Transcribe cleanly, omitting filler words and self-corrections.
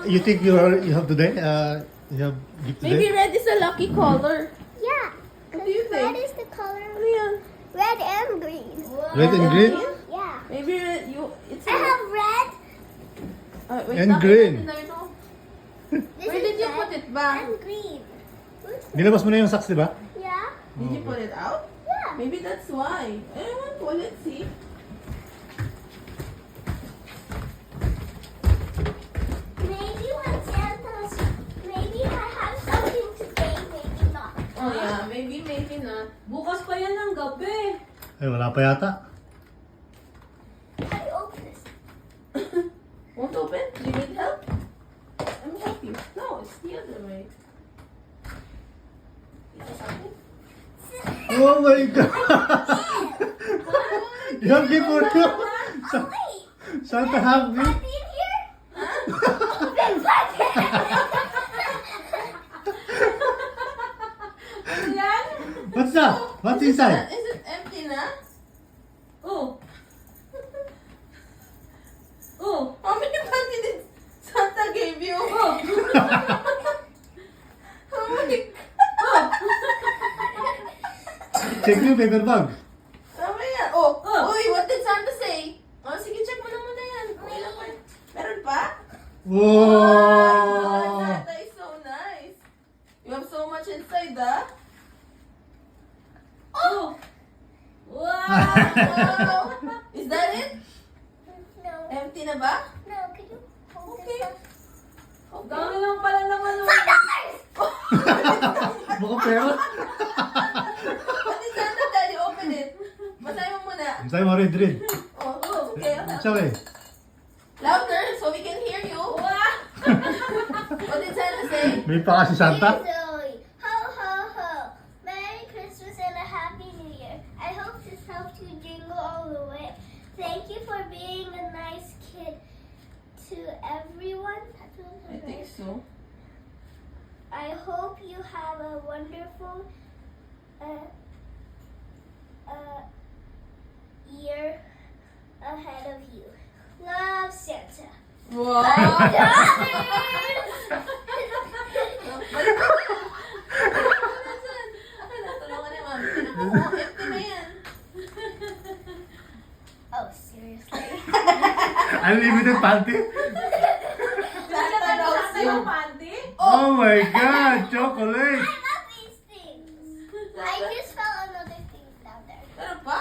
You think you have today? You have gift today? Maybe red is a lucky color. Yeah. What do you Red think? is the color. Ano yan? Red and green. Red and green? Yeah. Maybe it's I have red. wait, And nakita green. din na ito. This Where is did you red put it ba? and green. Nilabas mo na yung socks, di ba? Yeah. Did you put it out? Yeah. Maybe that's why. I want to. Let's see. Maybe when Santa's, maybe I have something today, maybe not. Oh yeah, maybe not. Bukas pa yan ng gabi. Ay, wala pa yata. I open this. Won't open? Do you need help? Let me help you. No, it's the other way. Is there something? Oh my God! You have gift for you? Oh wait, Santa have gift? Happy in here? Big bucket. Ano yan? What's that? What's inside? Is it empty na? Oh. Oh. How many panty did Santa give you? Oh. How many? Check yung paper bag. Tama yan. Oh, Oh. uy, what did Santa say? Oh, sige, check mo na muna yan. Kung ilan pa. Meron pa? Oh my God, Wow! Santa is so nice. You have so much inside, ah. Oh. Wow. Wow. Is that it? No, Empty na ba? no, can you hold Okay. this up? Okay. Dami lang pala naman. $5! Baka pera? What did Santa tell you? Open it. Basahin mo muna. Ang sayo mo rin, Drin. Oh, it's okay. Siya eh. Louder so we can hear you. What did Santa say? May pa kasi Santa? Dear Zoe, ho ho ho. Merry Christmas and a Happy New Year. I hope this helped you jingle all the way. Thank you for being a nice kid to everyone. I think so. I hope you have a wonderful year ahead of you. Love, Santa. Wow! Tulungan ni Mami. Empty na yan. Oh, seriously? Unlimited panty? Santa knows you. Yung panty? Oh my God! Chocolate! I love these things. I just felt another thing down there. Meron pa?